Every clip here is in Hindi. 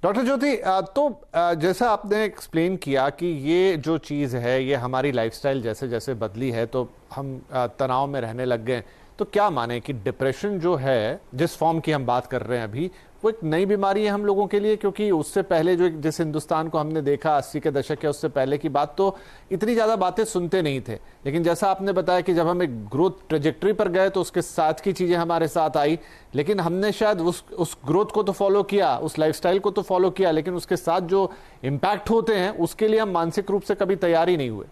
डॉक्टर ज्योति, जैसा आपने एक्सप्लेन किया कि ये जो चीज़ है ये हमारी लाइफस्टाइल जैसे जैसे बदली है तो हम तनाव में रहने लग गए। तो क्या माने कि डिप्रेशन जो है जिस फॉर्म की हम बात कर रहे हैं अभी, वो एक नई बीमारी है हम लोगों के लिए? क्योंकि उससे पहले जो जिस हिंदुस्तान को हमने देखा 80 के दशक या उससे पहले की बात, तो इतनी ज़्यादा बातें सुनते नहीं थे। लेकिन जैसा आपने बताया कि जब हम एक ग्रोथ ट्रेजेक्ट्री पर गए तो उसके साथ की चीज़ें हमारे साथ आई, लेकिन हमने शायद उस ग्रोथ को तो फॉलो किया, उस लाइफस्टाइल को तो फॉलो किया, लेकिन उसके साथ जो इम्पैक्ट होते हैं उसके लिए हम मानसिक रूप से कभी तैयार ही नहीं हुए।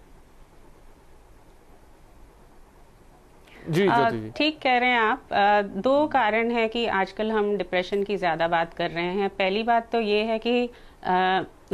जी ज्योति जी। ठीक कह रहे हैं आप। दो कारण है कि आजकल हम डिप्रेशन की ज़्यादा बात कर रहे हैं। पहली बात तो ये है कि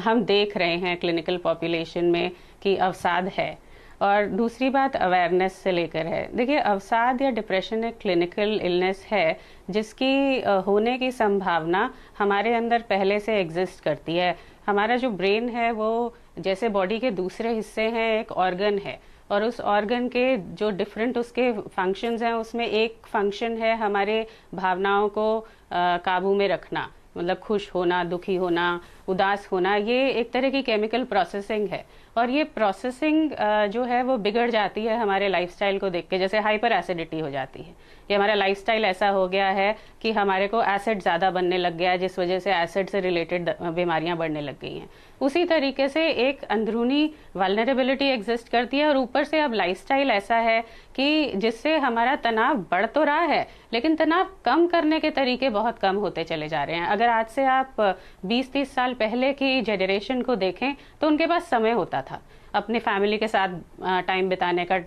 हम देख रहे हैं क्लिनिकल पॉपुलेशन में कि अवसाद है, और दूसरी बात अवेयरनेस से लेकर है। देखिए, अवसाद या डिप्रेशन एक क्लिनिकल इलनेस है जिसकी होने की संभावना हमारे अंदर पहले से एग्जिस्ट करती है। हमारा जो ब्रेन है वो जैसे बॉडी के दूसरे हिस्से हैं, एक ऑर्गन है, और उस ऑर्गन के जो डिफरेंट उसके फंक्शंस हैं उसमें एक फंक्शन है हमारे भावनाओं को काबू में रखना, मतलब खुश होना, दुखी होना, उदास होना। ये एक तरह की केमिकल प्रोसेसिंग है, और ये प्रोसेसिंग जो है वो बिगड़ जाती है हमारे लाइफस्टाइल को देख के। जैसे हाइपर एसिडिटी हो जाती है, ये हमारा लाइफस्टाइल ऐसा हो गया है कि हमारे को एसिड ज़्यादा बनने लग गया है, जिस वजह से एसिड से रिलेटेड बीमारियां बढ़ने लग गई हैं। उसी तरीके से एक अंदरूनी वल्नरेबिलिटी एग्जिस्ट करती है, और ऊपर से अब लाइफस्टाइल ऐसा है कि जिससे हमारा तनाव बढ़ तो रहा है, लेकिन तनाव कम करने के तरीके बहुत कम होते चले जा रहे हैं। अगर आज से आप 20-30 साल पहले की जनरेशन को देखें तो उनके पास समय होता था, अपने फैमिली के साथ टाइम बिताने का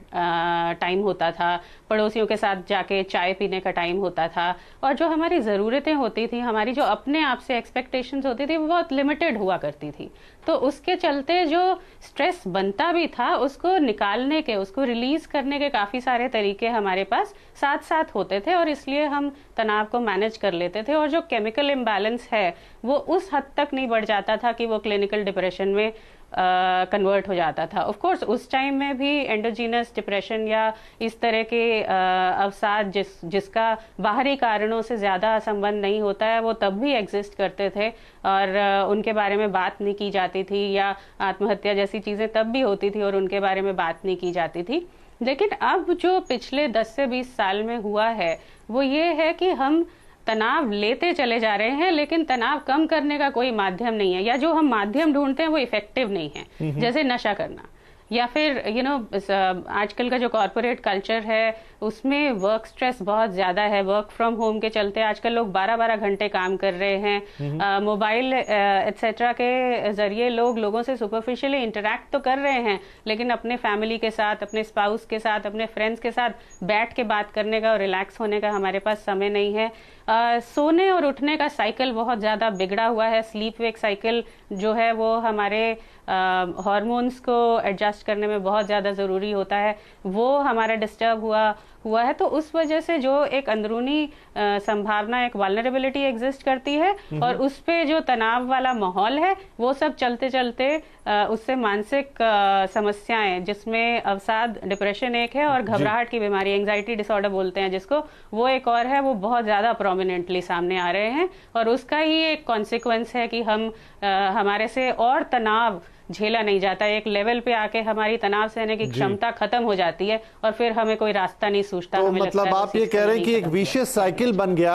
टाइम होता था, पड़ोसियों के साथ जाके चाय पीने का टाइम होता था, और जो हमारी ज़रूरतें होती थी, हमारी जो अपने आप से एक्सपेक्टेशंस होती थी, वो बहुत लिमिटेड हुआ करती थी। तो उसके चलते जो स्ट्रेस बनता भी था उसको निकालने के, उसको रिलीज करने के काफ़ी सारे तरीके हमारे पास साथ साथ होते थे, और इसलिए हम तनाव को मैनेज कर लेते थे। और जो केमिकल इम्बैलेंस है वो उस हद तक नहीं बढ़ जाता था कि वो क्लिनिकल डिप्रेशन में कन्वर्ट हो जाता था। ऑफ कोर्स उस टाइम में भी एंडोजीनस डिप्रेशन या इस तरह के अवसाद जिसका बाहरी कारणों से ज़्यादा संबंध नहीं होता है, वो तब भी एग्जिस्ट करते थे, और उनके बारे में बात नहीं की जाती थी, या आत्महत्या जैसी चीज़ें तब भी होती थी और उनके बारे में बात नहीं की जाती थी। लेकिन अब जो पिछले 10 से 20 साल में हुआ है वो ये है कि हम तनाव लेते चले जा रहे हैं, लेकिन तनाव कम करने का कोई माध्यम नहीं है, या जो हम माध्यम ढूंढते हैं वो इफेक्टिव नहीं है। जैसे नशा करना, या फिर आजकल का जो कॉरपोरेट कल्चर है उसमें वर्क स्ट्रेस बहुत ज्यादा है। वर्क फ्रॉम होम के चलते आजकल लोग 12-12 घंटे काम कर रहे हैं। मोबाइल एटसेट्रा के जरिए लोगों से सुपरफिशियली इंटरेक्ट तो कर रहे हैं, लेकिन अपने फैमिली के साथ, अपने स्पाउस के साथ, अपने फ्रेंड्स के साथ बैठ के बात करने का और रिलैक्स होने का हमारे पास समय नहीं है। सोने और उठने का साइकिल बहुत ज़्यादा बिगड़ा हुआ है। स्लीप वेक साइकिल जो है वो हमारे हार्मोन्स को एडजस्ट करने में बहुत ज़्यादा ज़रूरी होता है, वो हमारा डिस्टर्ब हुआ है। तो उस वजह से जो एक अंदरूनी संभावना, एक वल्नरेबिलिटी एग्जिस्ट करती है, और उस पे जो तनाव वाला माहौल है वो सब चलते चलते उससे मानसिक समस्याएं, जिसमें अवसाद, डिप्रेशन एक है, और घबराहट की बीमारी, एंजाइटी डिसऑर्डर बोलते हैं जिसको, वो एक और है, वो बहुत ज़्यादा प्रोमिनेंटली सामने आ रहे हैं। और उसका ही एक कॉन्सिक्वेंस है कि हमारे से और तनाव झेला नहीं जाता। एक लेवल पे आके हमारी तनाव सहने की क्षमता खत्म हो जाती है, और फिर हमें कोई रास्ता नहीं सूझता। तो मतलब आप ये कह रहे हैं कि एक विशियस साइकिल बन गया।